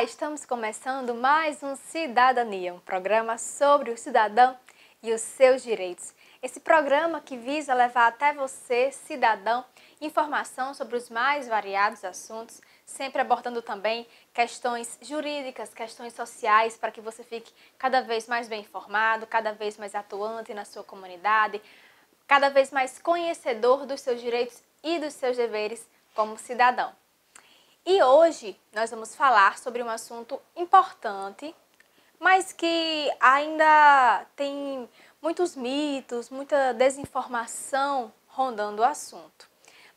Olá, estamos começando mais um Cidadania, um programa sobre o cidadão e os seus direitos. Esse programa que visa levar até você, cidadão, informação sobre os mais variados assuntos, sempre abordando também questões jurídicas, questões sociais, para que você fique cada vez mais bem informado, cada vez mais atuante na sua comunidade, cada vez mais conhecedor dos seus direitos e dos seus deveres como cidadão. E hoje nós vamos falar sobre um assunto importante, mas que ainda tem muitos mitos, muita desinformação rondando o assunto.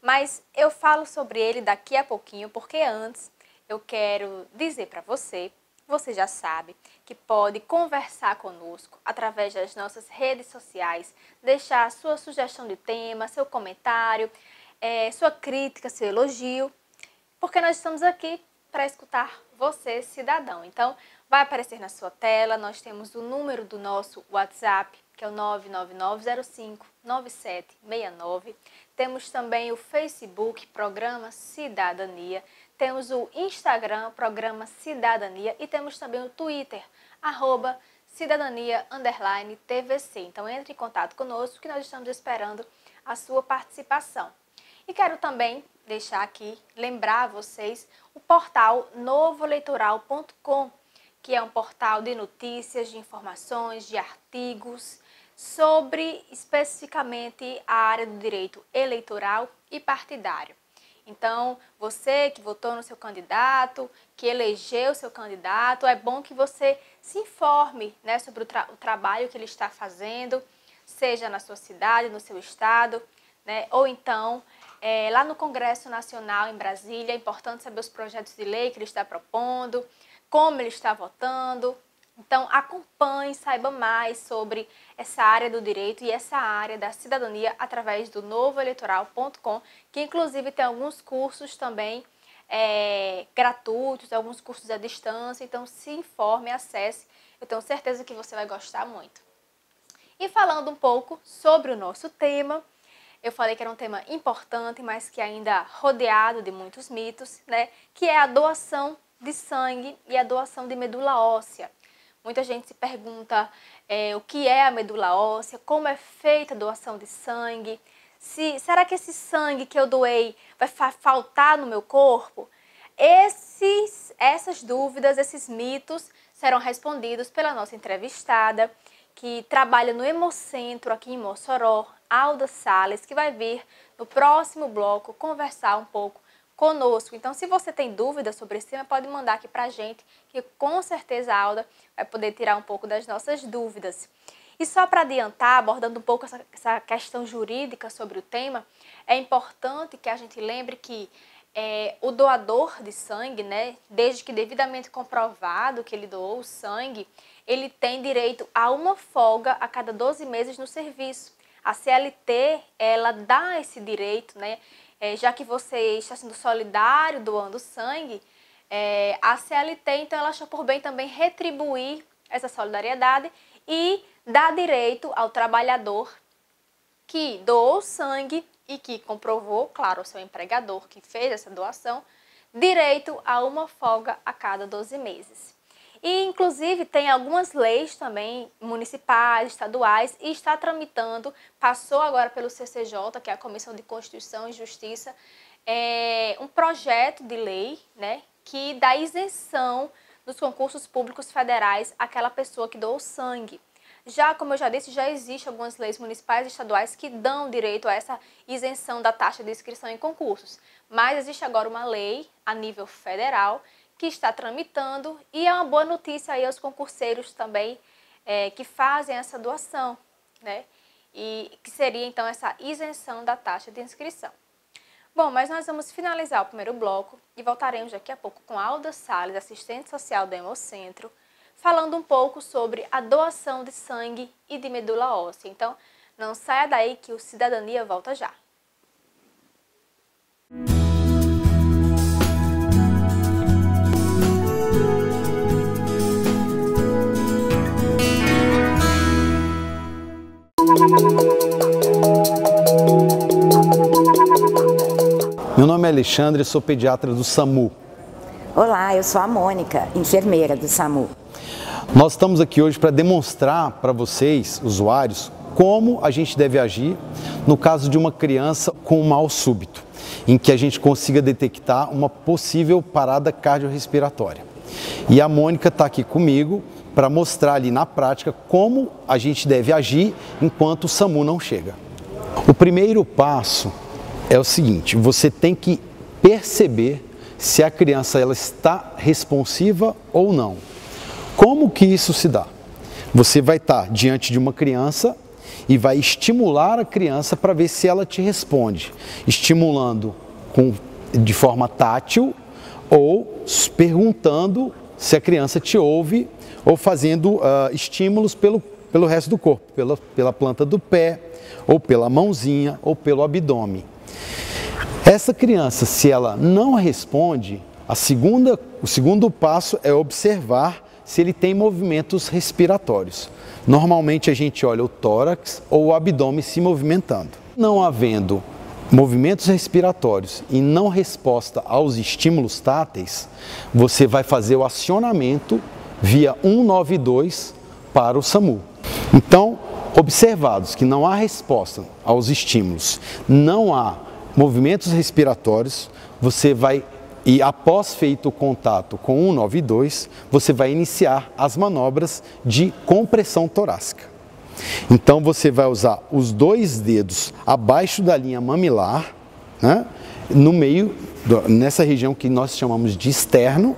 Mas eu falo sobre ele daqui a pouquinho, porque antes eu quero dizer para você, você já sabe, que pode conversar conosco através das nossas redes sociais, deixar sua sugestão de tema, seu comentário, sua crítica, seu elogio, porque nós estamos aqui para escutar você, cidadão. Então, vai aparecer na sua tela, nós temos o número do nosso WhatsApp, que é o 999059769. Temos também o Facebook, Programa Cidadania. Temos o Instagram, Programa Cidadania. E temos também o Twitter, @cidadania_TVC. Então, entre em contato conosco que nós estamos esperando a sua participação. E quero também deixar aqui, lembrar a vocês, o portal novoeleitoral.com, que é um portal de notícias, de informações, de artigos sobre especificamente a área do direito eleitoral e partidário. Então, você que votou no seu candidato, que elegeu seu candidato, é bom que você se informe, né, sobre o trabalho que ele está fazendo, seja na sua cidade, no seu estado, né, ou então lá no Congresso Nacional em Brasília. É importante saber os projetos de lei que ele está propondo, como ele está votando. Então, acompanhe, saiba mais sobre essa área do direito e essa área da cidadania através do novoeleitoral.com, que inclusive tem alguns cursos também gratuitos, alguns cursos à distância. Então, se informe, acesse. Eu tenho certeza que você vai gostar muito. E falando um pouco sobre o nosso tema, eu falei que era um tema importante, mas que ainda rodeado de muitos mitos, né? Que é a doação de sangue e a doação de medula óssea. Muita gente se pergunta o que é a medula óssea, como é feita a doação de sangue, será que esse sangue que eu doei vai faltar no meu corpo? Essas dúvidas, esses mitos serão respondidos pela nossa entrevistada, que trabalha no Hemocentro aqui em Mossoró, Alda Salles, que vai vir no próximo bloco conversar um pouco conosco. Então, se você tem dúvidas sobre esse tema, pode mandar aqui pra gente, que com certeza a Alda vai poder tirar um pouco das nossas dúvidas. E só para adiantar, abordando um pouco essa questão jurídica sobre o tema, é importante que a gente lembre que o doador de sangue, né, desde que devidamente comprovado que ele doou o sangue, ele tem direito a uma folga a cada 12 meses no serviço. A CLT, ela dá esse direito, né, já que você está sendo solidário doando sangue, a CLT, então, ela achou por bem também retribuir essa solidariedade e dar direito ao trabalhador que doou sangue e que comprovou, claro, ao seu empregador que fez essa doação, direito a uma folga a cada 12 meses. E, inclusive, tem algumas leis também municipais, estaduais, e está tramitando, passou agora pelo CCJ, que é a Comissão de Constituição e Justiça, um projeto de lei, né, que dá isenção dos concursos públicos federais àquela pessoa que doou sangue. Já, como eu já disse, já existem algumas leis municipais e estaduais que dão direito a essa isenção da taxa de inscrição em concursos. Mas existe agora uma lei a nível federal que está tramitando e é uma boa notícia aí aos concurseiros também que fazem essa doação, né? E que seria então essa isenção da taxa de inscrição. Bom, mas nós vamos finalizar o primeiro bloco e voltaremos daqui a pouco com Alda Salles, assistente social do Hemocentro, falando um pouco sobre a doação de sangue e de medula óssea. Então, não saia daí que o Cidadania volta já. Meu nome é Alexandre, sou pediatra do SAMU. Olá, eu sou a Mônica, enfermeira do SAMU. Nós estamos aqui hoje para demonstrar para vocês, usuários, como a gente deve agir no caso de uma criança com um mal súbito, em que a gente consiga detectar uma possível parada cardiorrespiratória. E a Mônica está aqui comigo para mostrar ali na prática como a gente deve agir enquanto o SAMU não chega. O primeiro passo é o seguinte: você tem que perceber se a criança ela está responsiva ou não. Como que isso se dá? Você vai estar diante de uma criança e vai estimular a criança para ver se ela te responde, estimulando de forma tátil ou perguntando se a criança te ouve ou fazendo estímulos pelo resto do corpo, pela planta do pé, ou pela mãozinha, ou pelo abdômen. Essa criança, se ela não responde, o segundo passo é observar se ele tem movimentos respiratórios. Normalmente a gente olha o tórax ou o abdômen se movimentando. Não havendo movimentos respiratórios e não resposta aos estímulos táteis, você vai fazer o acionamento via 192 para o SAMU. Então, observados que não há resposta aos estímulos, não há movimentos respiratórios, você vai, e após feito o contato com 192, você vai iniciar as manobras de compressão torácica. Então você vai usar os 2 dedos abaixo da linha mamilar, né, no meio, nessa região que nós chamamos de externo,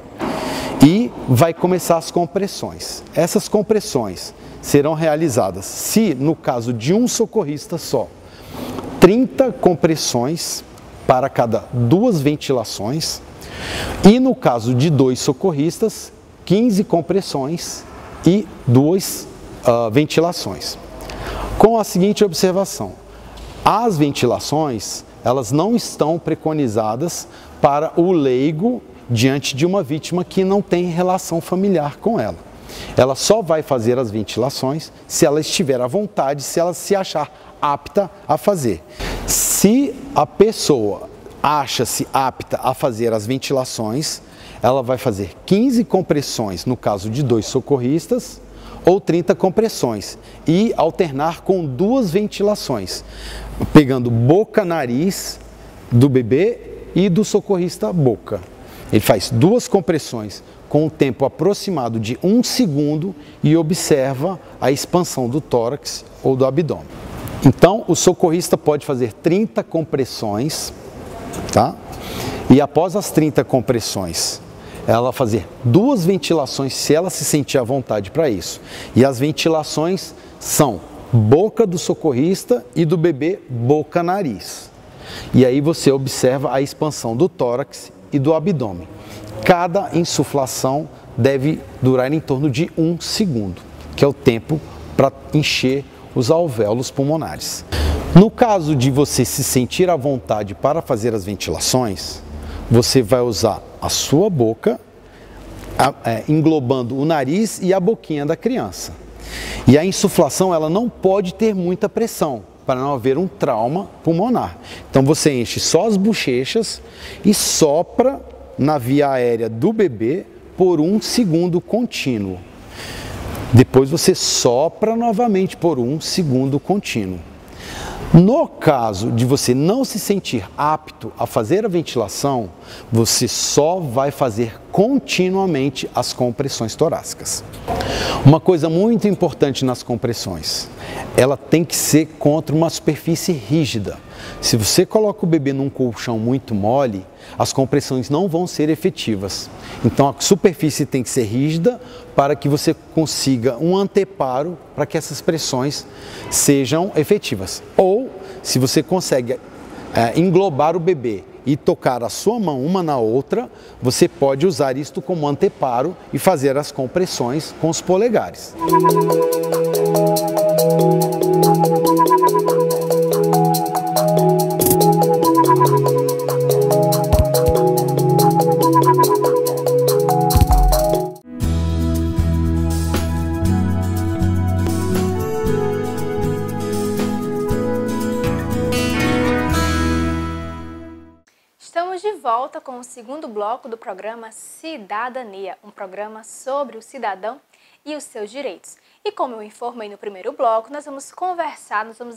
e vai começar as compressões. Essas compressões serão realizadas, se no caso de um socorrista só, 30 compressões para cada 2 ventilações, e no caso de 2 socorristas, 15 compressões e 2 ventilações. Com a seguinte observação: as ventilações, elas não estão preconizadas para o leigo diante de uma vítima que não tem relação familiar com ela. Ela só vai fazer as ventilações se ela estiver à vontade, se ela se achar apta a fazer. Se a pessoa acha-se apta a fazer as ventilações, ela vai fazer 15 compressões no caso de 2 socorristas ou 30 compressões e alternar com 2 ventilações, pegando boca-nariz do bebê e do socorrista boca. Ele faz 2 compressões com um tempo aproximado de 1 segundo e observa a expansão do tórax ou do abdômen. Então, o socorrista pode fazer 30 compressões, tá? E após as 30 compressões, ela fazer 2 ventilações, se ela se sentir à vontade para isso. E as ventilações são boca do socorrista e do bebê boca-nariz. E aí você observa a expansão do tórax e do abdômen. Cada insuflação deve durar em torno de 1 segundo, que é o tempo para encher os alvéolos pulmonares. No caso de você se sentir à vontade para fazer as ventilações, você vai usar a sua boca, englobando o nariz e a boquinha da criança. E a insuflação ela não pode ter muita pressão, para não haver um trauma pulmonar. Então você enche só as bochechas e sopra na via aérea do bebê por 1 segundo contínuo. Depois você sopra novamente por 1 segundo contínuo. No caso de você não se sentir apto a fazer a ventilação, você só vai fazer continuamente as compressões torácicas. Uma coisa muito importante nas compressões, ela tem que ser contra uma superfície rígida. Se você coloca o bebê num colchão muito mole, as compressões não vão ser efetivas. Então a superfície tem que ser rígida para que você consiga um anteparo para que essas pressões sejam efetivas. Ou se você consegue englobar o bebê e tocar a sua mão uma na outra, você pode usar isto como anteparo e fazer as compressões com os polegares. Estamos de volta volta com o segundo bloco do programa Cidadania, um programa sobre o cidadão e os seus direitos. E como eu informei no primeiro bloco, nós vamos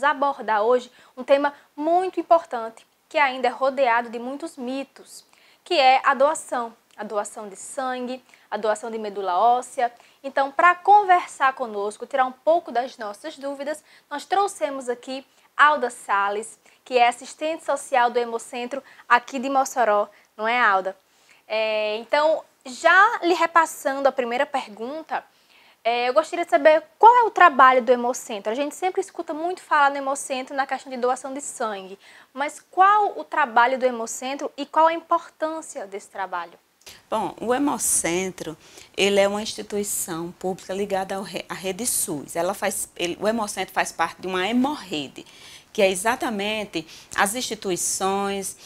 abordar hoje um tema muito importante, que ainda é rodeado de muitos mitos, que é a doação de sangue, a doação de medula óssea. Então, para conversar conosco, tirar um pouco das nossas dúvidas, nós trouxemos aqui Alda Salles, que é assistente social do Hemocentro aqui de Mossoró, não é, Alda? Então, já lhe repassando a primeira pergunta, eu gostaria de saber qual é o trabalho do Hemocentro. A gente sempre escuta muito falar no Hemocentro na questão de doação de sangue, mas qual o trabalho do Hemocentro e qual a importância desse trabalho? Bom, o Hemocentro, ele é uma instituição pública ligada à Rede SUS. O Hemocentro faz parte de uma hemorrede, que é exatamente as instituições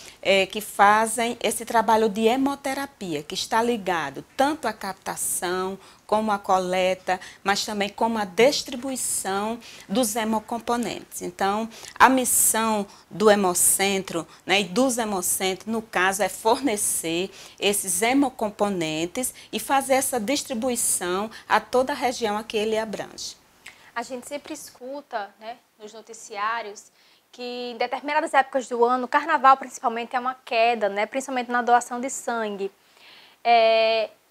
que fazem esse trabalho de hemoterapia, que está ligado tanto à captação, como a coleta, mas também como a distribuição dos hemocomponentes. Então, a missão do Hemocentro, né, e dos Hemocentros, no caso, é fornecer esses hemocomponentes e fazer essa distribuição a toda a região a que ele abrange. A gente sempre escuta, né, nos noticiários que em determinadas épocas do ano, o carnaval principalmente, é uma queda, né, principalmente na doação de sangue.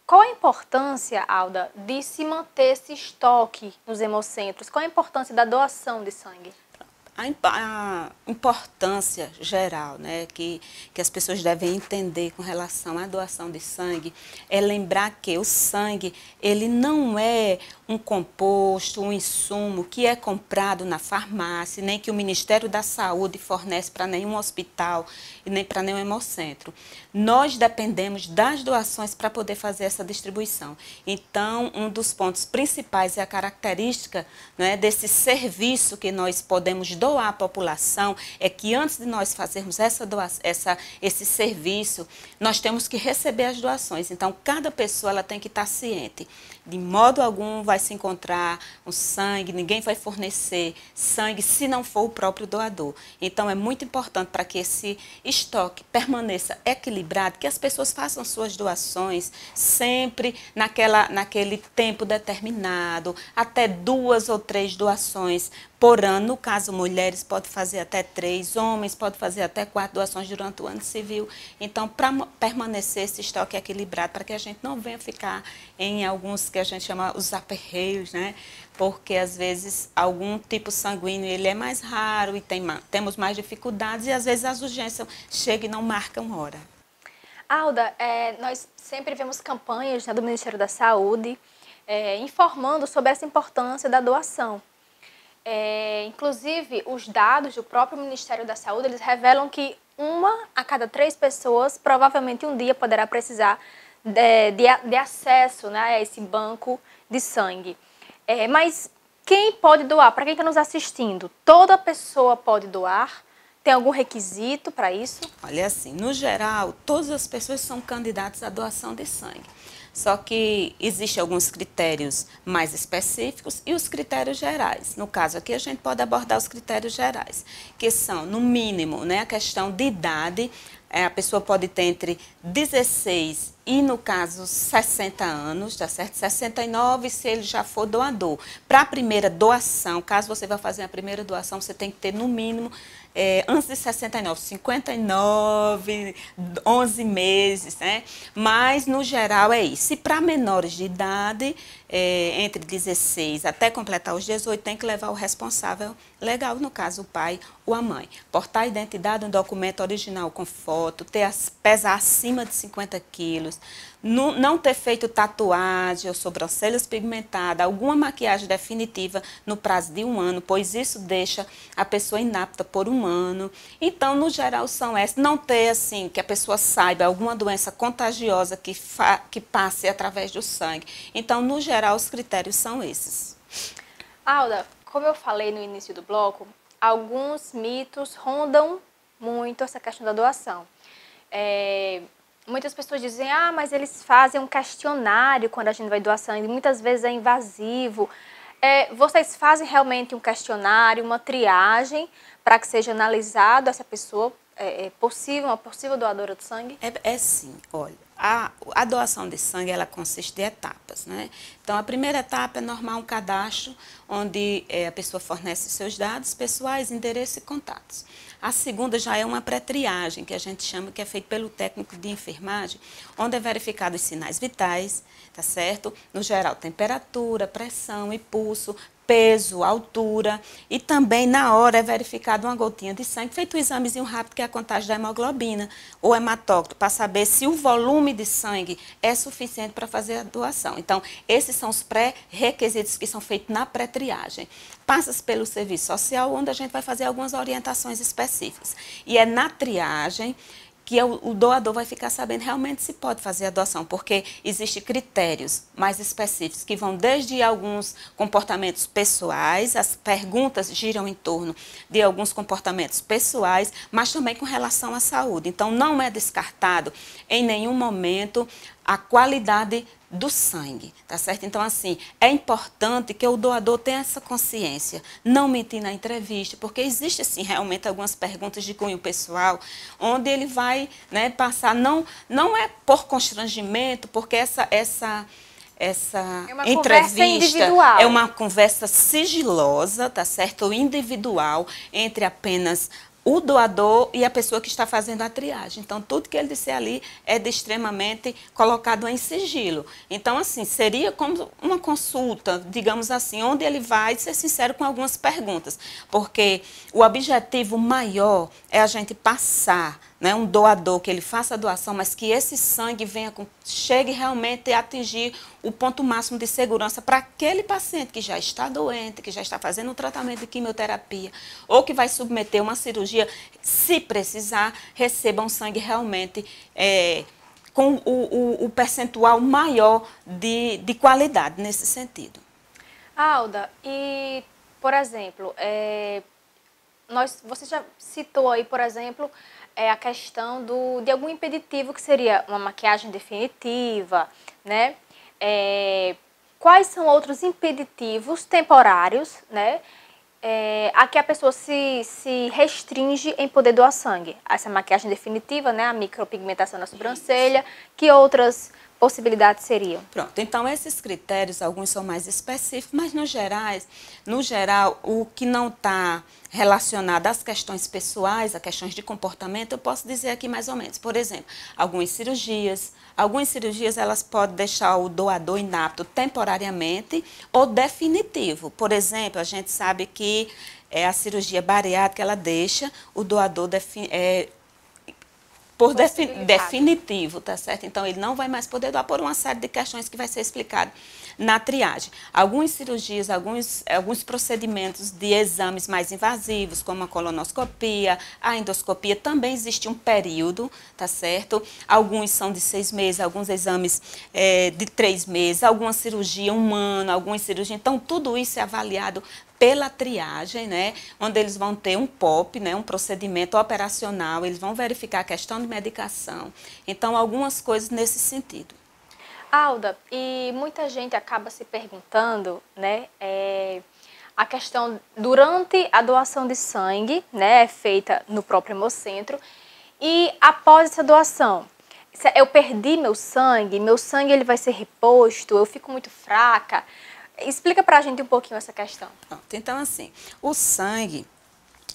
Qual a importância, Alda, de se manter esse estoque nos hemocentros? Qual a importância da doação de sangue? A importância geral, né, que as pessoas devem entender com relação à doação de sangue é lembrar que o sangue, ele não é um composto, um insumo que é comprado na farmácia, nem que o Ministério da Saúde fornece para nenhum hospital e nem para nenhum hemocentro. Nós dependemos das doações para poder fazer essa distribuição. Então, um dos pontos principais é a característica, né, desse serviço que nós podemos doar à população, é que antes de nós fazermos esse serviço, nós temos que receber as doações. Então, cada pessoa ela tem que estar ciente. De modo algum vai se encontrar um sangue, ninguém vai fornecer sangue se não for o próprio doador. Então, é muito importante para que esse estoque permaneça equilibrado, que as pessoas façam suas doações sempre naquele tempo determinado, até 2 ou 3 doações por ano. No caso, mulheres podem fazer até 3, homens podem fazer até 4 doações durante o ano civil. Então, para permanecer esse estoque equilibrado, para que a gente não venha ficar em alguns que a gente chama os aperreios, né? Porque às vezes algum tipo sanguíneo ele é mais raro e temos mais dificuldades e às vezes as urgências chegam e não marcam hora. Alda, nós sempre vemos campanhas, né, do Ministério da Saúde informando sobre essa importância da doação. Inclusive, os dados do próprio Ministério da Saúde, eles revelam que 1 a cada 3 pessoas provavelmente um dia poderá precisar de acesso, né, a esse banco de sangue. Mas quem pode doar? Para quem está nos assistindo, toda pessoa pode doar? Tem algum requisito para isso? Olha, assim, no geral, todas as pessoas são candidatas à doação de sangue. Só que existem alguns critérios mais específicos e os critérios gerais. No caso aqui, a gente pode abordar os critérios gerais, que são, no mínimo, né, a questão de idade. A pessoa pode ter entre 16 e, no caso, 60 anos, tá certo? 69 se ele já for doador. Para a primeira doação, caso você vá fazer a primeira doação, você tem que ter, no mínimo, antes de 69, 59, 11 meses, né? Mas, no geral, é isso. E para menores de idade, entre 16 até completar os 18, tem que levar o responsável legal, no caso, o pai ou a mãe. Portar a identidade, um documento original com foto, pesar acima de 50 quilos, não ter feito tatuagem ou sobrancelhas pigmentadas, alguma maquiagem definitiva no prazo de 1 ano, pois isso deixa a pessoa inapta por 1 ano. Então, no geral, são essas. Não ter, assim, que a pessoa saiba alguma doença contagiosa que passe através do sangue. Então, no geral, os critérios são esses. Alda, como eu falei no início do bloco, alguns mitos rondam muito essa questão da doação. Muitas pessoas dizem, mas eles fazem um questionário quando a gente vai doar sangue, muitas vezes é invasivo. Vocês fazem realmente um questionário, uma triagem, para que seja analisado essa pessoa uma possível doadora de sangue? É sim, olha, a doação de sangue, ela consiste de etapas, né? Então, a primeira etapa é normar um cadastro, onde a pessoa fornece seus dados pessoais, endereço e contatos. A segunda já é uma pré-triagem, que a gente chama, que é feito pelo técnico de enfermagem, onde é verificado os sinais vitais, tá certo? No geral, temperatura, pressão e pulso, peso, altura, e também na hora é verificado uma gotinha de sangue, feito um examezinho rápido que é a contagem da hemoglobina ou hematócrito, para saber se o volume de sangue é suficiente para fazer a doação. Então, esses são os pré-requisitos que são feitos na pré-triagem. Passa-se pelo serviço social, onde a gente vai fazer algumas orientações específicas. E é na triagem que o doador vai ficar sabendo realmente se pode fazer a doação, porque existem critérios mais específicos que vão desde alguns comportamentos pessoais, as perguntas giram em torno de alguns comportamentos pessoais, mas também com relação à saúde. Então, não é descartado em nenhum momento a qualidade do sangue, tá certo? Então, assim, é importante que o doador tenha essa consciência, não mentir na entrevista, porque existe, assim, realmente algumas perguntas de cunho pessoal, onde ele vai, né, passar, não é por constrangimento, porque essa entrevista é uma conversa sigilosa, tá certo? Ou individual, entre apenas o doador e a pessoa que está fazendo a triagem. Então, tudo que ele disser ali é extremamente colocado em sigilo. Então, assim, seria como uma consulta, digamos assim, onde ele vai ser sincero com algumas perguntas. Porque o objetivo maior é a gente passar, né, um doador, que ele faça a doação, mas que esse sangue chegue realmente a atingir o ponto máximo de segurança para aquele paciente que já está doente, que já está fazendo um tratamento de quimioterapia, ou que vai submeter uma cirurgia, se precisar, receba um sangue realmente com o percentual maior de qualidade nesse sentido. Alda, e, por exemplo, você já citou aí, por exemplo, a questão de algum impeditivo, que seria uma maquiagem definitiva, né? Quais são outros impeditivos temporários, né, a que a pessoa se restringe em poder doar sangue? Essa maquiagem definitiva, né, a micropigmentação na sobrancelha, que outras possibilidades seriam? Pronto, então esses critérios, alguns são mais específicos, mas no geral, o que não está relacionado às questões pessoais, a questões de comportamento, eu posso dizer aqui mais ou menos. Por exemplo, algumas cirurgias elas podem deixar o doador inapto temporariamente ou definitivo. Por exemplo, a gente sabe que a cirurgia bariátrica, ela deixa o doador por definitivo, tá certo? Então, ele não vai mais poder doar por uma série de questões que vai ser explicado na triagem. Algumas cirurgias, alguns procedimentos de exames mais invasivos, como a colonoscopia, a endoscopia, também existe um período, tá certo? Alguns são de 6 meses, alguns exames de 3 meses, alguma cirurgia 1 ano, algumas cirurgias. Então, tudo isso é avaliado pela triagem, né, onde eles vão ter um POP, né, um procedimento operacional, eles vão verificar a questão de medicação. Então, algumas coisas nesse sentido. Alda, e muita gente acaba se perguntando, né, a questão durante a doação de sangue, né, feita no próprio Hemocentro, e após essa doação, eu perdi meu sangue ele vai ser reposto, eu fico muito fraca. Explica pra gente um pouquinho essa questão. Pronto, então assim, o sangue,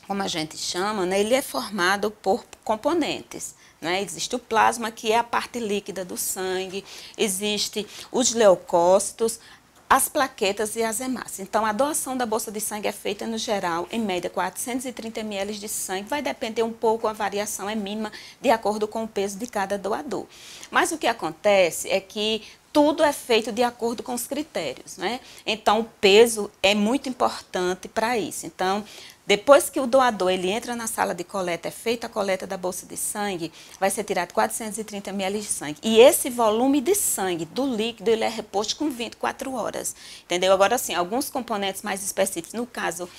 como a gente chama, né, ele é formado por componentes, né? Existe o plasma, que é a parte líquida do sangue, existe os leucócitos, as plaquetas e as hemácias. Então, a doação da bolsa de sangue é feita, no geral, em média, 430 ml de sangue. Vai depender um pouco, a variação é mínima, de acordo com o peso de cada doador. Mas o que acontece é que tudo é feito de acordo com os critérios, né? Então, o peso é muito importante para isso. Então, depois que o doador ele entra na sala de coleta, é feita a coleta da bolsa de sangue, vai ser tirado 430 ml de sangue. E esse volume de sangue do líquido, ele é reposto com 24 horas. Entendeu? Agora, assim, alguns componentes mais específicos, no caso,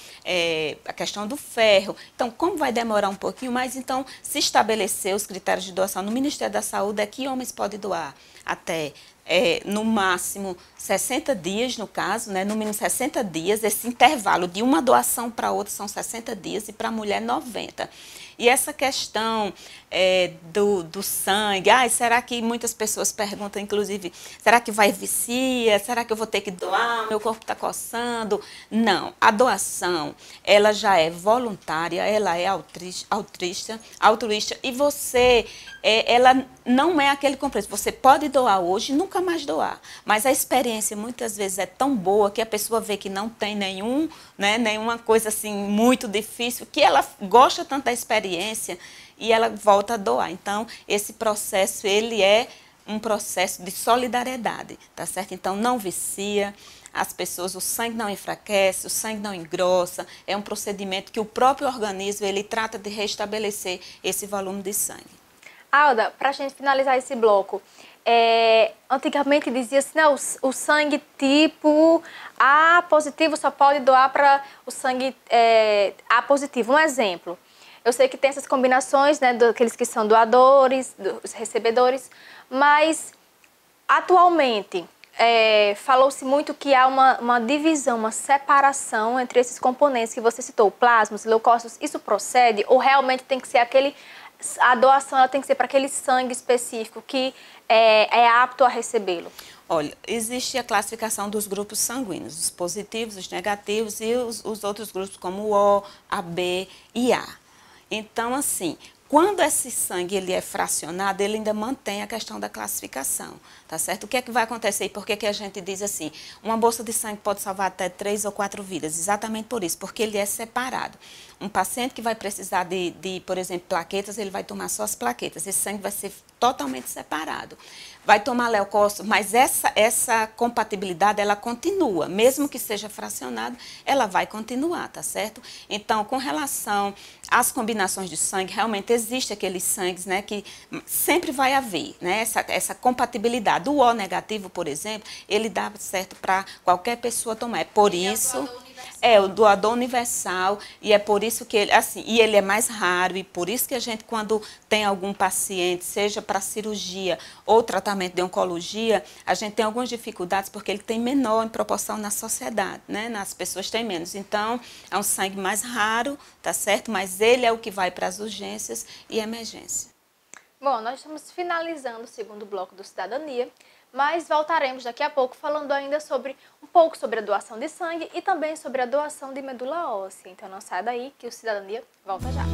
a questão do ferro. Então, como vai demorar um pouquinho mais, então, se estabelecer os critérios de doação no Ministério da Saúde, é que homens podem doar até no máximo 60 dias, no caso, né, no mínimo 60 dias, esse intervalo de uma doação para outra são 60 dias e para a mulher 90. E essa questão do sangue, será que muitas pessoas perguntam, inclusive, será que vai vicia? Será que eu vou ter que doar? Meu corpo está coçando? Não, a doação, ela já é voluntária, ela é altruísta e você, ela não é aquele compromisso. Você pode doar hoje e nunca mais doar, mas a experiência muitas vezes é tão boa que a pessoa vê que não tem nenhuma coisa assim muito difícil, que ela gosta tanto da experiência e ela volta a doar. Então, esse processo, ele é um processo de solidariedade, tá certo? Então, não vicia as pessoas, o sangue não enfraquece, o sangue não engrossa, é um procedimento que o próprio organismo, ele trata de restabelecer esse volume de sangue. Alda, para a gente finalizar esse bloco, antigamente dizia-se, né, o sangue tipo A positivo só pode doar para o sangue A positivo. Um exemplo, eu sei que tem essas combinações, né, daqueles que são doadores, dos recebedores, mas atualmente falou-se muito que há uma divisão, uma separação entre esses componentes que você citou, plasmas, leucócitos. Isso procede ou realmente tem que ser a doação ela tem que ser para aquele sangue específico que é apto a recebê-lo? Olha, existe a classificação dos grupos sanguíneos, os positivos, os negativos e os outros grupos como o O, a B e A. Então, assim, quando esse sangue ele é fracionado, ele ainda mantém a questão da classificação, tá certo? O que é que vai acontecer e por que a gente diz assim, uma bolsa de sangue pode salvar até 3 ou 4 vidas? Exatamente por isso, porque ele é separado. Um paciente que vai precisar de, por exemplo, plaquetas, ele vai tomar só as plaquetas, esse sangue vai ser totalmente separado. Vai tomar leucócito, mas essa compatibilidade, ela continua, mesmo que seja fracionado, ela vai continuar, tá certo? Então, com relação às combinações de sangue, realmente existe aqueles sangues, né, que sempre vai haver, né, essa compatibilidade. O O negativo, por exemplo, ele dá certo para qualquer pessoa tomar. É por isso... É o doador universal e é por isso que ele, assim, e ele é mais raro e por isso que a gente, quando tem algum paciente, seja para cirurgia ou tratamento de oncologia, a gente tem algumas dificuldades porque ele tem menor em proporção na sociedade, né? As pessoas têm menos. Então, é um sangue mais raro, tá certo? Mas ele é o que vai para as urgências e emergência. Bom, nós estamos finalizando o segundo bloco do Cidadania, mas voltaremos daqui a pouco falando ainda um pouco sobre a doação de sangue e também sobre a doação de medula óssea. Então não saia daí que o Cidadania volta já.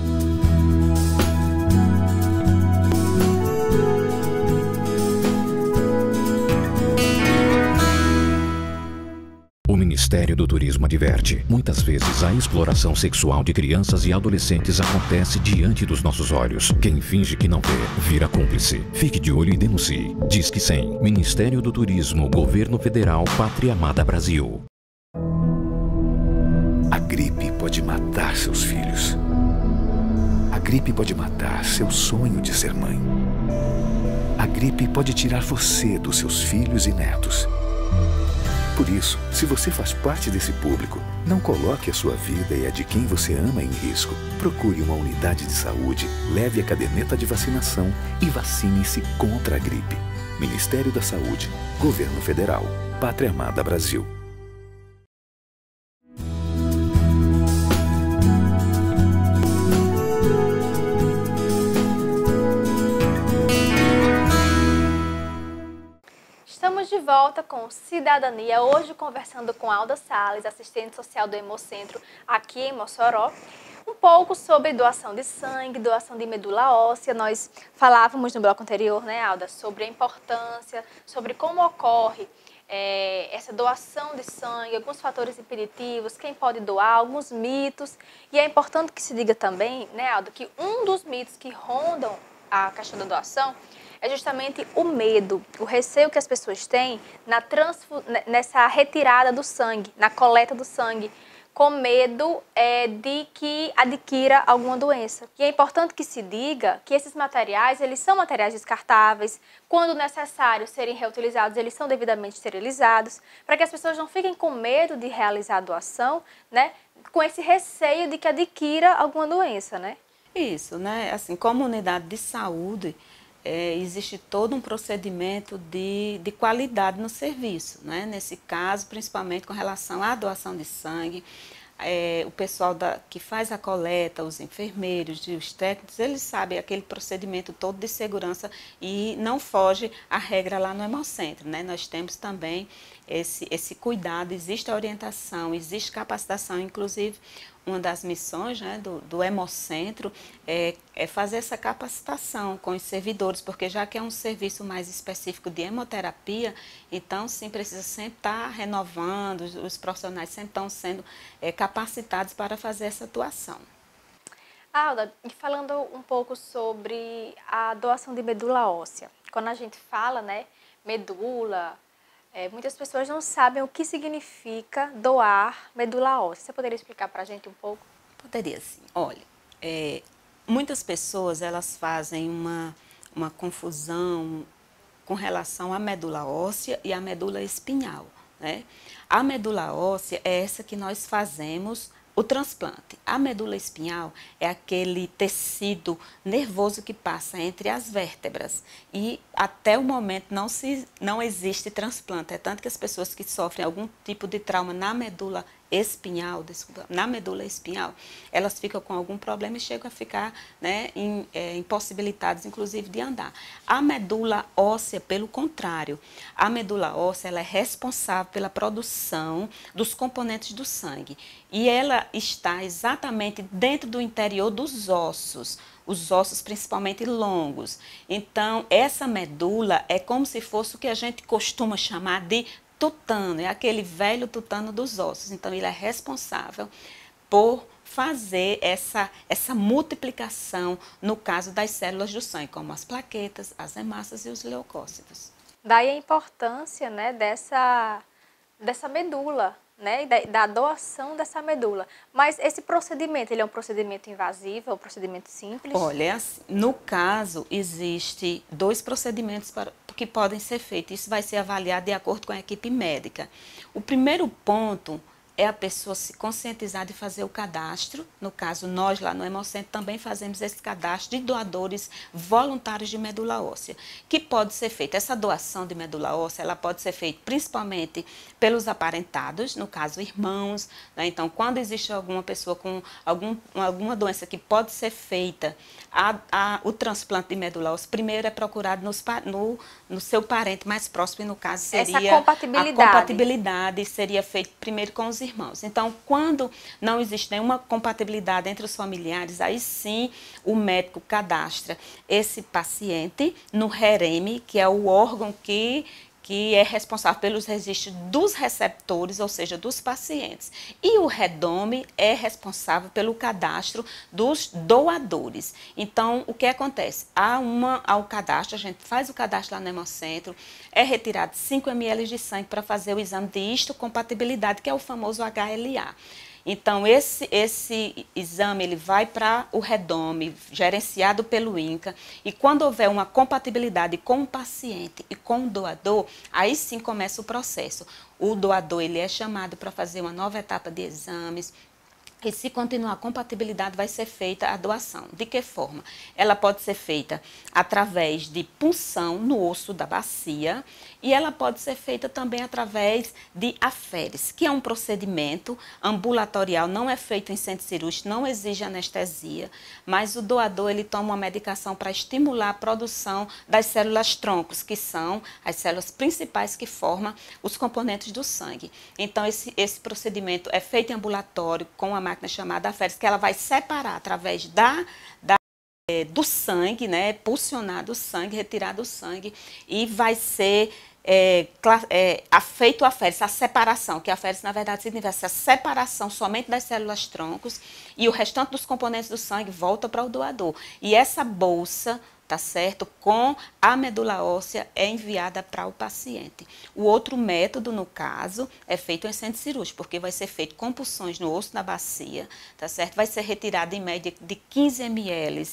O Ministério do Turismo adverte: muitas vezes a exploração sexual de crianças e adolescentes acontece diante dos nossos olhos. Quem finge que não vê, vira cúmplice. Fique de olho e denuncie. Disque 100. Ministério do Turismo, Governo Federal, Pátria Amada Brasil. A gripe pode matar seus filhos. A gripe pode matar seu sonho de ser mãe. A gripe pode tirar você dos seus filhos e netos. Por isso, se você faz parte desse público, não coloque a sua vida e a de quem você ama em risco. Procure uma unidade de saúde, leve a caderneta de vacinação e vacine-se contra a gripe. Ministério da Saúde, Governo Federal, Pátria Amada Brasil. Estamos de volta com Cidadania, hoje conversando com Alda Salles, assistente social do Hemocentro aqui em Mossoró, um pouco sobre doação de sangue, doação de medula óssea. Nós falávamos no bloco anterior, né, Alda, sobre a importância, sobre como ocorre essa doação de sangue, alguns fatores impeditivos, quem pode doar, alguns mitos. E é importante que se diga também, né, Alda, que um dos mitos que rondam a questão da doação é justamente o medo, o receio que as pessoas têm nessa retirada do sangue, na coleta do sangue, com medo de que adquira alguma doença. E é importante que se diga que esses materiais, eles são materiais descartáveis, quando necessário serem reutilizados, eles são devidamente esterilizados, para que as pessoas não fiquem com medo de realizar a doação, né, com esse receio de que adquira alguma doença, né? Isso, né? Assim, como unidade de saúde, existe todo um procedimento de qualidade no serviço, né? Nesse caso, principalmente com relação à doação de sangue. O pessoal que faz a coleta, os enfermeiros, os técnicos, eles sabem aquele procedimento todo de segurança e não foge à regra lá no Hemocentro, né? Nós temos também esse cuidado, existe a orientação, existe capacitação, inclusive uma das missões, né, do Hemocentro é fazer essa capacitação com os servidores, porque já que é um serviço mais específico de hemoterapia, então sim precisa sempre estar renovando, os profissionais sempre estão sendo capacitados para fazer essa atuação. Alda, e falando um pouco sobre a doação de medula óssea, quando a gente fala, né, medula, muitas pessoas não sabem o que significa doar medula óssea. Você poderia explicar para a gente um pouco? Poderia sim. Olha, muitas pessoas elas fazem uma confusão com relação à medula óssea e à medula espinhal, né? A medula óssea é essa que nós fazemos o transplante. A medula espinhal é aquele tecido nervoso que passa entre as vértebras e até o momento não existe transplante. É tanto que as pessoas que sofrem algum tipo de trauma na medula espinhal, elas ficam com algum problema e chegam a ficar, né, impossibilitadas, inclusive, de andar. A medula óssea, pelo contrário, a medula óssea ela é responsável pela produção dos componentes do sangue e ela está exatamente dentro do interior dos ossos, os ossos principalmente longos. Então, essa medula é como se fosse o que a gente costuma chamar de tutano, é aquele velho tutano dos ossos. Então, ele é responsável por fazer essa multiplicação no caso das células do sangue, como as plaquetas, as hemácias e os leucócitos. Daí a importância, né, dessa medula, né, da doação dessa medula. Mas esse procedimento, ele é um procedimento invasivo, é um procedimento simples? Olha, no caso, existe 2 procedimentos que podem ser feitos. Isso vai ser avaliado de acordo com a equipe médica. O primeiro ponto é a pessoa se conscientizar de fazer o cadastro. No caso, nós lá no Hemocentro também fazemos esse cadastro de doadores voluntários de medula óssea, que pode ser feita. Essa doação de medula óssea, ela pode ser feita principalmente pelos aparentados, no caso, irmãos, né? Então, quando existe alguma pessoa com alguma doença que pode ser feita, o transplante de medula óssea, primeiro é procurado no seu parente mais próximo, e no caso seria a compatibilidade seria feita primeiro com os irmãos. Então, quando não existe nenhuma compatibilidade entre os familiares, aí sim o médico cadastra esse paciente no REREME, que é o órgão que é responsável pelos registros dos receptores, ou seja, dos pacientes. E o REDOME é responsável pelo cadastro dos doadores. Então, o que acontece? Ao cadastro, a gente faz o cadastro lá no Hemocentro, é retirado 5 ml de sangue para fazer o exame de histocompatibilidade, que é o famoso HLA. Então, esse exame ele vai para o REDOME, gerenciado pelo INCA, e quando houver uma compatibilidade com o paciente e com o doador, aí sim começa o processo. O doador ele é chamado para fazer uma nova etapa de exames, e se continuar a compatibilidade, vai ser feita a doação. De que forma? Ela pode ser feita através de punção no osso da bacia e ela pode ser feita também através de aféres, que é um procedimento ambulatorial, não é feito em centro cirúrgico, não exige anestesia, mas o doador ele toma uma medicação para estimular a produção das células troncos, que são as células principais que formam os componentes do sangue. Então, esse procedimento é feito em ambulatório com a máquina chamada aféres, que ela vai separar através do sangue, né, pulsionar do sangue, retirar do sangue, e vai ser feito a aféres, a separação, que a aféres na verdade significa a separação somente das células troncos, e o restante dos componentes do sangue volta para o doador. E essa bolsa, tá certo, com a medula óssea é enviada para o paciente. O outro método, no caso, é feito em centro cirúrgico, porque vai ser feito com punções no osso da bacia, tá certo? Vai ser retirado em média de 15 ml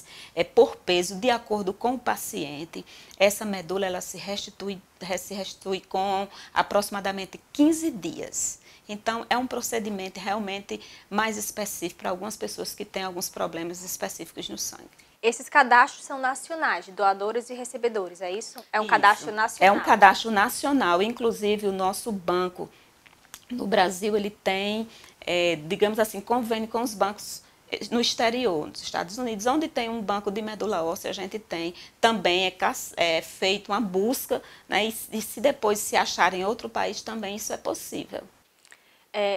por peso, de acordo com o paciente. Essa medula ela se restitui com aproximadamente 15 dias. Então, é um procedimento realmente mais específico para algumas pessoas que têm alguns problemas específicos no sangue. Esses cadastros são nacionais, de doadores e recebedores, é isso? É um cadastro nacional? É um cadastro nacional, inclusive o nosso banco no Brasil, ele tem, digamos assim, convênio com os bancos no exterior, nos Estados Unidos, onde tem um banco de medula óssea, a gente tem, também é feita uma busca, né, e se depois se achar em outro país, também isso é possível.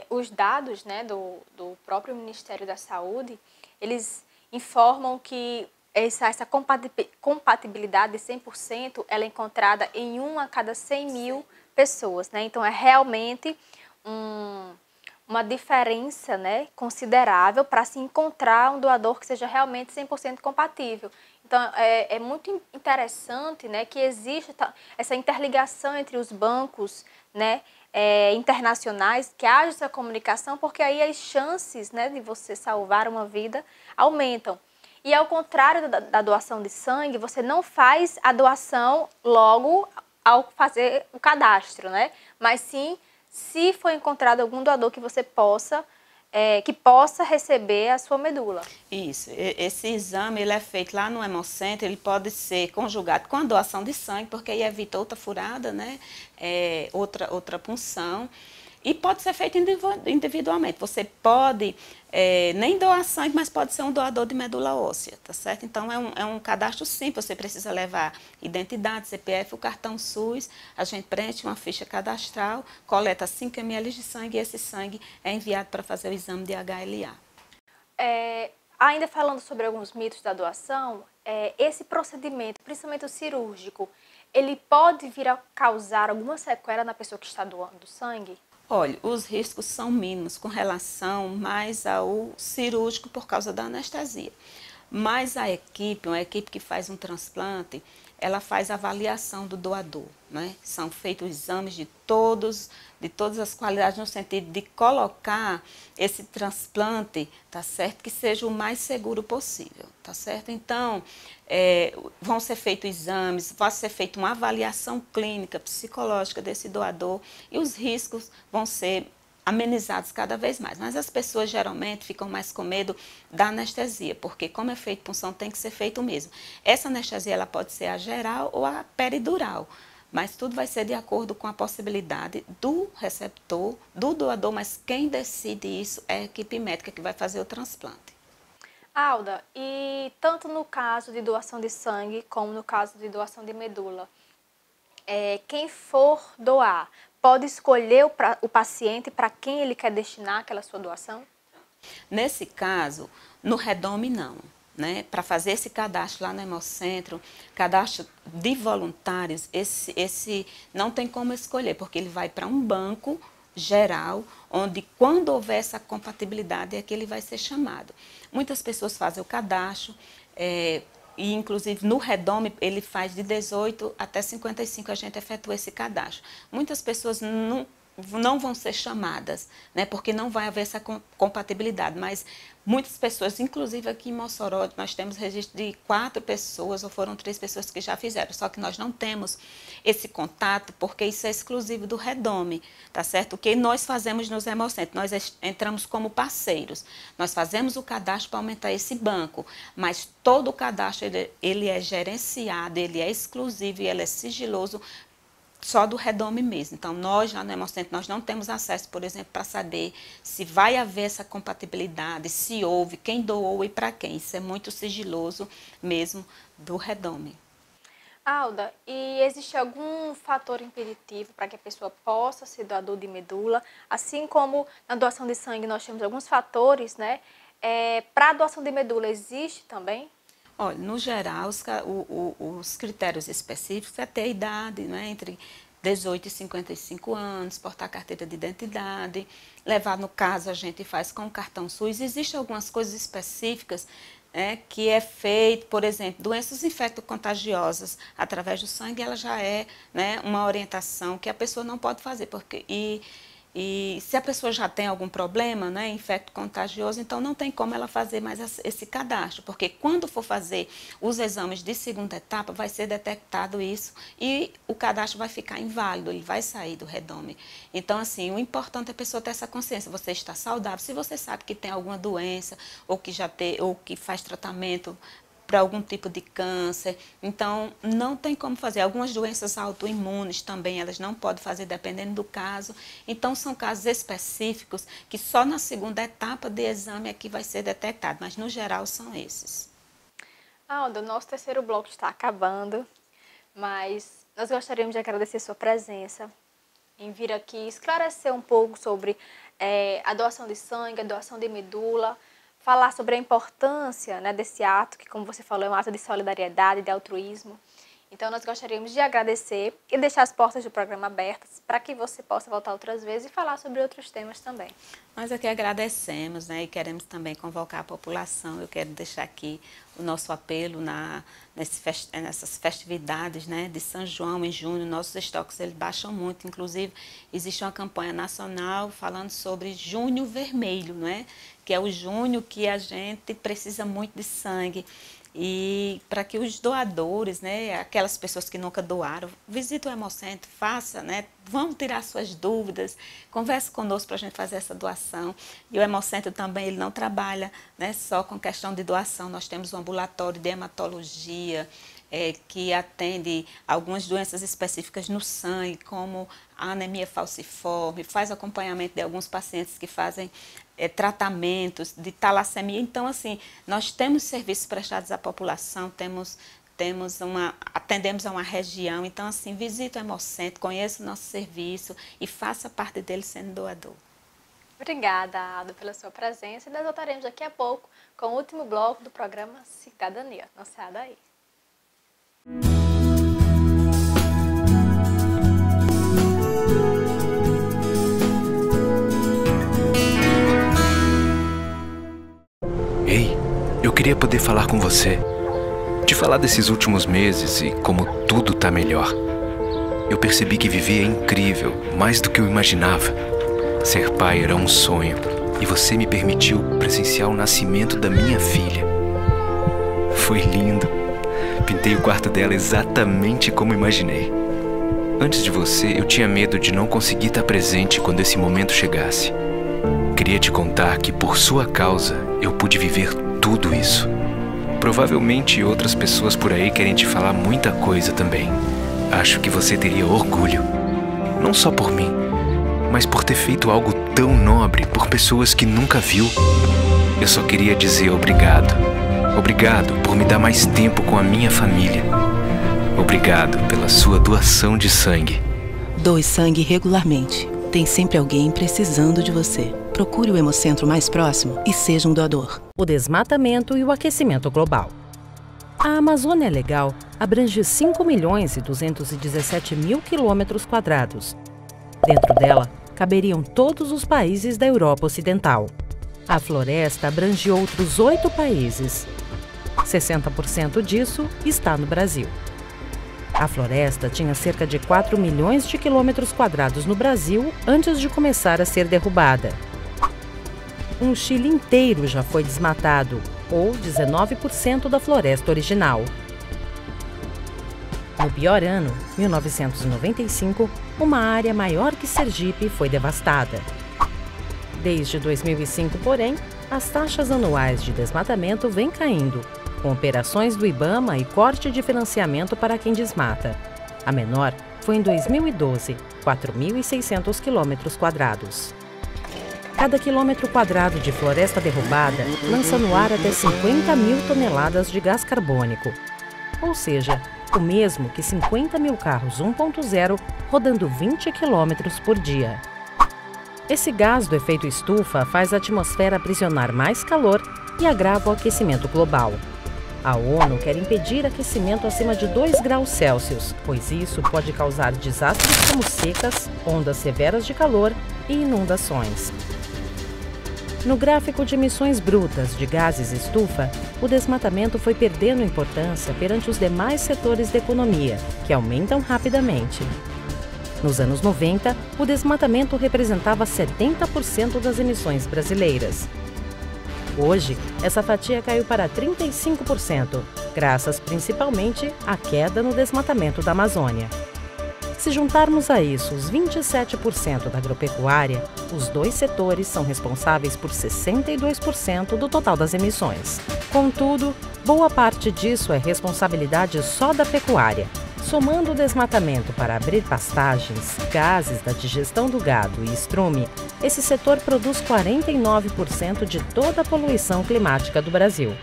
Os dados, né, do próprio Ministério da Saúde, eles informam que essa compatibilidade de 100% ela é encontrada em 1 a cada 100 mil pessoas, né? Então, é realmente uma diferença, né, considerável para se encontrar um doador que seja realmente 100% compatível. Então, é muito interessante, né, que exista essa interligação entre os bancos, né, internacionais, que haja essa comunicação, porque aí as chances, né, de você salvar uma vida aumentam. E ao contrário da doação de sangue, você não faz a doação logo ao fazer o cadastro, né? Mas sim, se for encontrado algum doador que você possa receber a sua medula. Isso, esse exame ele é feito lá no Hemocentro, ele pode ser conjugado com a doação de sangue, porque aí evita outra furada, né? Outra punção. E pode ser feito individualmente. Você pode nem doar sangue, mas pode ser um doador de medula óssea, tá certo? Então, é um cadastro simples. Você precisa levar identidade, CPF, o cartão SUS. A gente preenche uma ficha cadastral, coleta 5 ml de sangue e esse sangue é enviado para fazer o exame de HLA. Ainda falando sobre alguns mitos da doação, esse procedimento, principalmente o cirúrgico, ele pode vir a causar alguma sequela na pessoa que está doando sangue? Olha, os riscos são mínimos com relação mais ao cirúrgico por causa da anestesia. Mas a equipe, uma equipe que faz um transplante, ela faz a avaliação do doador, né? São feitos exames de todas as qualidades, no sentido de colocar esse transplante, tá certo? Que seja o mais seguro possível, tá certo? Então, vão ser feitos exames, vai ser feita uma avaliação clínica, psicológica desse doador e os riscos vão ser amenizados cada vez mais. Mas as pessoas geralmente ficam mais com medo da anestesia, porque como é feito punção, tem que ser feito mesmo. Essa anestesia ela pode ser a geral ou a peridural, mas tudo vai ser de acordo com a possibilidade do receptor, do doador, mas quem decide isso é a equipe médica que vai fazer o transplante. Alda, e tanto no caso de doação de sangue como no caso de doação de medula, quem for doar pode escolher o paciente para quem ele quer destinar aquela sua doação? Nesse caso, no Redome não, né? Para fazer esse cadastro lá no Hemocentro, cadastro de voluntários, esse não tem como escolher, porque ele vai para um banco geral, onde quando houver essa compatibilidade é que ele vai ser chamado. Muitas pessoas fazem o cadastro, e inclusive no Redome ele faz de 18 até 55, a gente efetua esse cadastro. Muitas pessoas não vão ser chamadas, né, porque não vai haver essa compatibilidade, mas muitas pessoas, inclusive aqui em Mossoró, nós temos registro de 4 pessoas, ou foram 3 pessoas que já fizeram, só que nós não temos esse contato, porque isso é exclusivo do Redome, tá certo? O que nós fazemos nos Hemocentros, nós entramos como parceiros, nós fazemos o cadastro para aumentar esse banco, mas todo o cadastro ele é gerenciado, ele é exclusivo e ele é sigiloso, só do Redome mesmo. Então, nós lá no Hemocentro, nós não temos acesso, por exemplo, para saber se vai haver essa compatibilidade, se houve, quem doou e para quem. Isso é muito sigiloso mesmo do Redome. Alda, e existe algum fator impeditivo para que a pessoa possa ser doador de medula? Assim como na doação de sangue nós temos alguns fatores, né? Para a doação de medula existe também? Olha, no geral, os critérios específicos é ter a idade, né, entre 18 e 55 anos, portar carteira de identidade, levar, no caso, a gente faz com o cartão SUS. Existem algumas coisas específicas que é feito, por exemplo, doenças infecto-contagiosas através do sangue, ela já é, né, uma orientação que a pessoa não pode fazer, porque e se a pessoa já tem algum problema, né, infecto contagioso, então não tem como ela fazer mais esse cadastro, porque quando for fazer os exames de segunda etapa, vai ser detectado isso e o cadastro vai ficar inválido, ele vai sair do Redome. Então, assim, o importante é a pessoa ter essa consciência, você está saudável, se você sabe que tem alguma doença ou que já tem, ou que faz tratamento para algum tipo de câncer. Então, não tem como fazer. Algumas doenças autoimunes também, elas não podem fazer dependendo do caso. Então, são casos específicos que só na segunda etapa de exame é que vai ser detectado, mas no geral são esses. Alda, o nosso terceiro bloco está acabando, mas nós gostaríamos de agradecer sua presença em vir aqui esclarecer um pouco sobre a doação de sangue, a doação de medula, falar sobre a importância, né, desse ato, que como você falou, é um ato de solidariedade, de altruísmo. Então nós gostaríamos de agradecer e deixar as portas do programa abertas para que você possa voltar outras vezes e falar sobre outros temas também. Nós aqui agradecemos, né, e queremos também convocar a população. Eu quero deixar aqui o nosso apelo nessas festividades, né, de São João em junho. Nossos estoques eles baixam muito, inclusive existe uma campanha nacional falando sobre Junho Vermelho, né, que é o junho que a gente precisa muito de sangue. E para que os doadores, né, aquelas pessoas que nunca doaram, visitem o Hemocentro, faça, né, vão tirar suas dúvidas, converse conosco para a gente fazer essa doação. E o Hemocentro também ele não trabalha, né, só com questão de doação. Nós temos um ambulatório de hematologia, que atende algumas doenças específicas no sangue, como a anemia falciforme, faz acompanhamento de alguns pacientes que fazem tratamentos de talassemia. Então, assim, nós temos serviços prestados à população, atendemos a uma região. Então, assim, visite o Hemocentro, conheça o nosso serviço e faça parte dele sendo doador. Obrigada, Alda, pela sua presença. E nós voltaremos daqui a pouco com o último bloco do programa Cidadania. Não saia daí. Ei, eu queria poder falar com você. Te falar desses últimos meses e como tudo tá melhor. Eu percebi que viver é incrível, mais do que eu imaginava. Ser pai era um sonho e você me permitiu presenciar o nascimento da minha filha. Foi lindo. Pintei o quarto dela exatamente como imaginei. Antes de você, eu tinha medo de não conseguir estar presente quando esse momento chegasse. Queria te contar que, por sua causa, eu pude viver tudo isso. Provavelmente outras pessoas por aí querem te falar muita coisa também. Acho que você teria orgulho. Não só por mim, mas por ter feito algo tão nobre por pessoas que nunca viu. Eu só queria dizer obrigado. Obrigado por me dar mais tempo com a minha família. Obrigado pela sua doação de sangue. Doe sangue regularmente. Tem sempre alguém precisando de você. Procure o Hemocentro mais próximo e seja um doador. O desmatamento e o aquecimento global. A Amazônia Legal abrange 5.217.000 quilômetros quadrados. Dentro dela, caberiam todos os países da Europa Ocidental. A floresta abrange outros 8 países. 60% disso está no Brasil. A floresta tinha cerca de 4 milhões de quilômetros quadrados no Brasil antes de começar a ser derrubada. Um Chile inteiro já foi desmatado, ou 19% da floresta original. No pior ano, 1995, uma área maior que Sergipe foi devastada. Desde 2005, porém, as taxas anuais de desmatamento vêm caindo, com operações do IBAMA e corte de financiamento para quem desmata. A menor foi em 2012, 4.600 quilômetros quadrados. Cada quilômetro quadrado de floresta derrubada lança no ar até 50 mil toneladas de gás carbônico, ou seja, o mesmo que 50 mil carros 1.0 rodando 20 quilômetros por dia. Esse gás do efeito estufa faz a atmosfera aprisionar mais calor e agrava o aquecimento global. A ONU quer impedir aquecimento acima de 2 graus Celsius, pois isso pode causar desastres como secas, ondas severas de calor e inundações. No gráfico de emissões brutas de gases estufa, o desmatamento foi perdendo importância perante os demais setores da economia, que aumentam rapidamente. Nos anos 90, o desmatamento representava 70% das emissões brasileiras. Hoje, essa fatia caiu para 35%, graças principalmente à queda no desmatamento da Amazônia. Se juntarmos a isso os 27% da agropecuária, os dois setores são responsáveis por 62% do total das emissões. Contudo, boa parte disso é responsabilidade só da pecuária. Somando o desmatamento para abrir pastagens, gases da digestão do gado e estrume, esse setor produz 49% de toda a poluição climática do Brasil.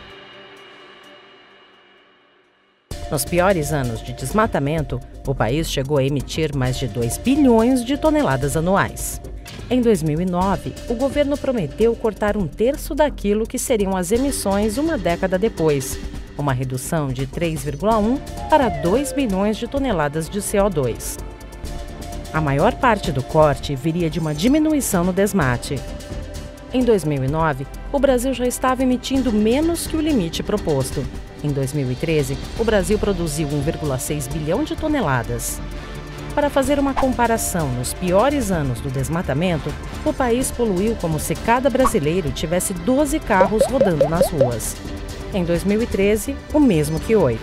Nos piores anos de desmatamento, o país chegou a emitir mais de 2 bilhões de toneladas anuais. Em 2009, o governo prometeu cortar 1/3 daquilo que seriam as emissões uma década depois, uma redução de 3,1 para 2 bilhões de toneladas de CO2. A maior parte do corte viria de uma diminuição no desmate. Em 2009, o Brasil já estava emitindo menos que o limite proposto. Em 2013, o Brasil produziu 1,6 bilhão de toneladas. Para fazer uma comparação, nos piores anos do desmatamento, o país poluiu como se cada brasileiro tivesse 12 carros rodando nas ruas. Em 2013, o mesmo que 8.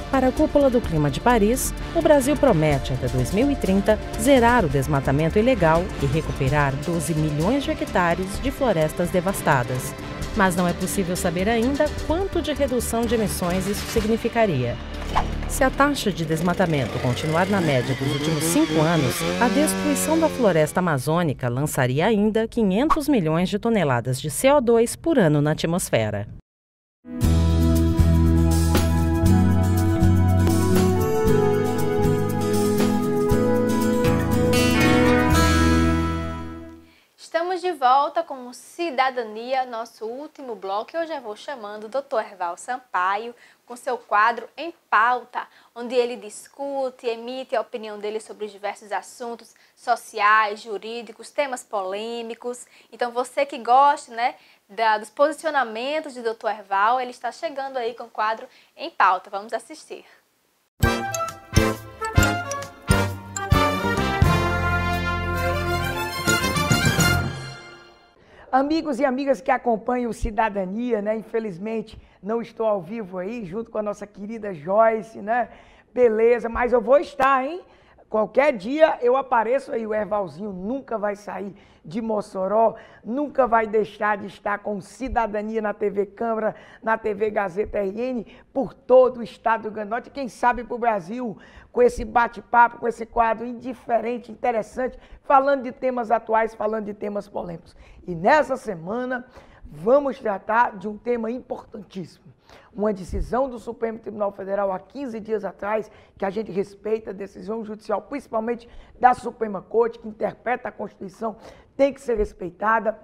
Para a Cúpula do Clima de Paris, o Brasil promete, até 2030, zerar o desmatamento ilegal e recuperar 12 milhões de hectares de florestas devastadas. Mas não é possível saber ainda quanto de redução de emissões isso significaria. Se a taxa de desmatamento continuar na média dos últimos 5 anos, a destruição da floresta amazônica lançaria ainda 500 milhões de toneladas de CO2 por ano na atmosfera. Estamos de volta com o Cidadania, nosso último bloco. E hoje eu vou chamando o Dr. Herval Sampaio com seu quadro Em Pauta, onde ele discute e emite a opinião dele sobre diversos assuntos sociais, jurídicos, temas polêmicos. Então você que gosta, dos posicionamentos de Dr. Herval, ele está chegando aí com o quadro Em Pauta. Vamos assistir. Amigos e amigas que acompanham o Cidadania, infelizmente não estou ao vivo aí, junto com a nossa querida Joyce, Beleza, mas eu vou estar, hein? Qualquer dia eu apareço aí, o Hervalzinho nunca vai sair de Mossoró, nunca vai deixar de estar com Cidadania na TV Câmara, na TV Gazeta RN, por todo o estado do Rio Grande do Norte, quem sabe para o Brasil, com esse bate-papo, com esse quadro indiferente, interessante, falando de temas atuais, falando de temas polêmicos. E nessa semana vamos tratar de um tema importantíssimo. Uma decisão do Supremo Tribunal Federal há 15 dias atrás, que a gente respeita a decisão judicial, principalmente da Suprema Corte, que interpreta a Constituição, tem que ser respeitada.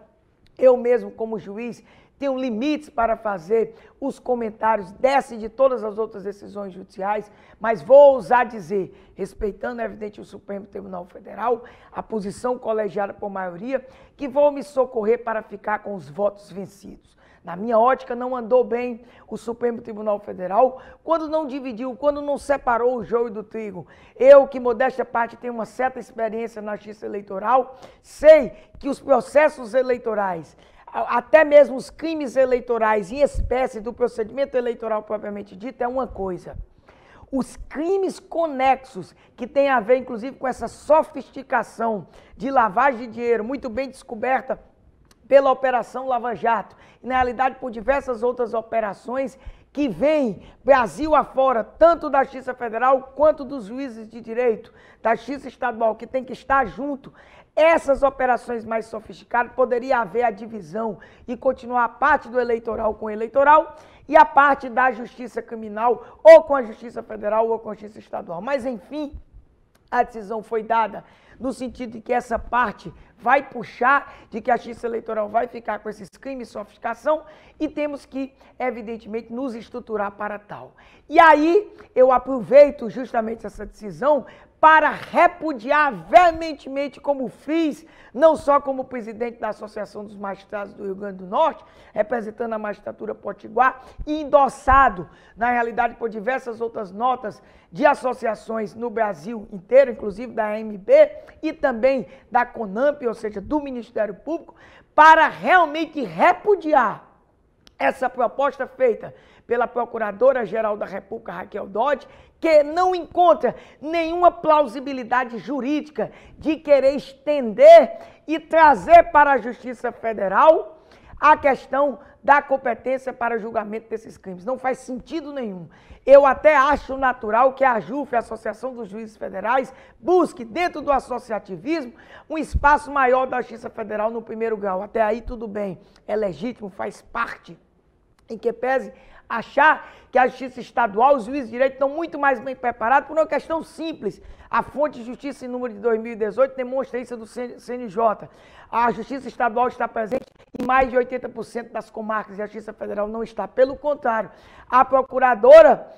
Eu mesmo, como juiz, tenho limites para fazer os comentários dessa e de todas as outras decisões judiciais, mas vou ousar dizer, respeitando, evidente, o Supremo Tribunal Federal, a posição colegiada por maioria, que vou me socorrer para ficar com os votos vencidos. Na minha ótica, não andou bem o Supremo Tribunal Federal quando não dividiu, quando não separou o joio do trigo. Eu, que modéstia parte, tenho uma certa experiência na justiça eleitoral, sei que os processos eleitorais, até mesmo os crimes eleitorais em espécie do procedimento eleitoral propriamente dito, é uma coisa. Os crimes conexos, que têm a ver, inclusive, com essa sofisticação de lavagem de dinheiro, muito bem descoberta pela Operação Lava Jato, e na realidade por diversas outras operações que vêm Brasil afora, tanto da Justiça Federal quanto dos juízes de direito, da Justiça Estadual, que tem que estar junto. Essas operações mais sofisticadas, poderia haver a divisão e continuar a parte do eleitoral com o eleitoral e a parte da Justiça Criminal ou com a Justiça Federal ou com a Justiça Estadual. Mas, enfim, a decisão foi dada no sentido de que essa parte vai puxar, de que a Justiça Eleitoral vai ficar com esses crimes de sofisticação e temos que, evidentemente, nos estruturar para tal. E aí, eu aproveito justamente essa decisão para repudiar veementemente, como fiz, não só como presidente da Associação dos Magistrados do Rio Grande do Norte, representando a magistratura potiguar, e endossado, na realidade, por diversas outras notas de associações no Brasil inteiro, inclusive da AMB e também da CONAMP, ou seja, do Ministério Público, para realmente repudiar essa proposta feita pela Procuradora-Geral da República, Raquel Dodge, que não encontra nenhuma plausibilidade jurídica de querer estender e trazer para a Justiça Federal a questão da competência para julgamento desses crimes. Não faz sentido nenhum. Eu até acho natural que a AJUF, a Associação dos Juízes Federais, busque, dentro do associativismo, um espaço maior da Justiça Federal no primeiro grau. Até aí tudo bem, é legítimo, faz parte. Em que pese achar que a Justiça Estadual, os juízes de direito estão muito mais bem preparados por uma questão simples. A fonte de justiça em número de 2018 demonstra isso do CNJ. A Justiça Estadual está presente em mais de 80% das comarcas e a Justiça Federal não está. Pelo contrário, a Procuradora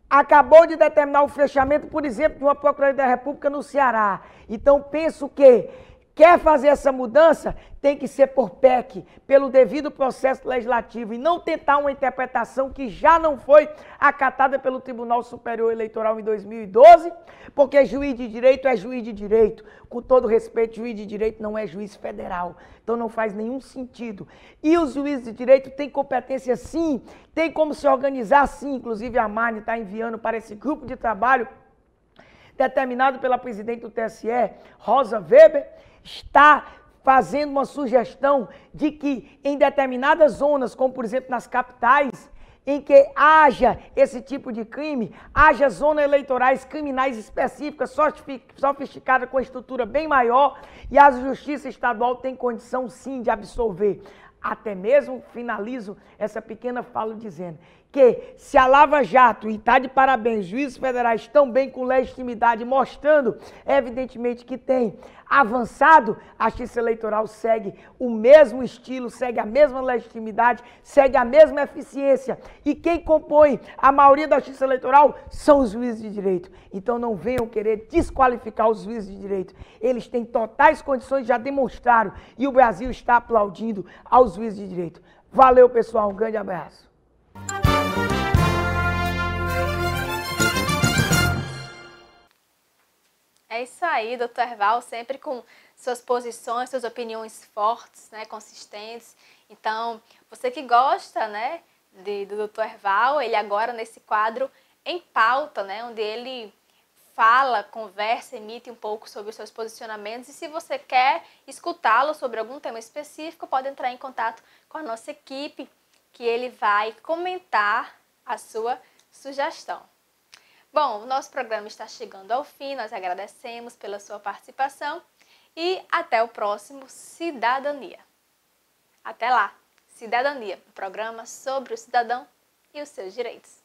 acabou de determinar o fechamento, por exemplo, de uma Procuradoria da República no Ceará. Então, penso que quer fazer essa mudança, tem que ser por PEC, pelo devido processo legislativo, e não tentar uma interpretação que já não foi acatada pelo Tribunal Superior Eleitoral em 2012, porque juiz de direito é juiz de direito. Com todo respeito, juiz de direito não é juiz federal, então não faz nenhum sentido. E os juízes de direito têm competência sim, tem como se organizar sim, inclusive a Marne está enviando para esse grupo de trabalho, determinado pela presidente do TSE, Rosa Weber, está fazendo uma sugestão de que em determinadas zonas, como por exemplo nas capitais, em que haja esse tipo de crime, haja zonas eleitorais criminais específicas, sofisticadas, com estrutura bem maior, e a Justiça Estadual tem condição sim de absolver. Até mesmo finalizo essa pequena fala dizendo que se a Lava Jato, e está de parabéns, juízes federais estão bem com legitimidade, mostrando evidentemente que tem avançado, a Justiça Eleitoral segue o mesmo estilo, segue a mesma legitimidade, segue a mesma eficiência. E quem compõe a maioria da Justiça Eleitoral são os juízes de direito. Então não venham querer desqualificar os juízes de direito. Eles têm totais condições, já demonstraram, e o Brasil está aplaudindo aos juízes de direito. Valeu, pessoal, um grande abraço. É isso aí, doutor Erval, sempre com suas posições, suas opiniões fortes, né, consistentes. Então, você que gosta, né, do doutor Erval, ele agora nesse quadro Em Pauta, né, onde ele fala, conversa, emite um pouco sobre os seus posicionamentos. E se você quer escutá-lo sobre algum tema específico, pode entrar em contato com a nossa equipe, que ele vai comentar a sua sugestão. Bom, o nosso programa está chegando ao fim, nós agradecemos pela sua participação e até o próximo Cidadania. Até lá, Cidadania, um programa sobre o cidadão e os seus direitos.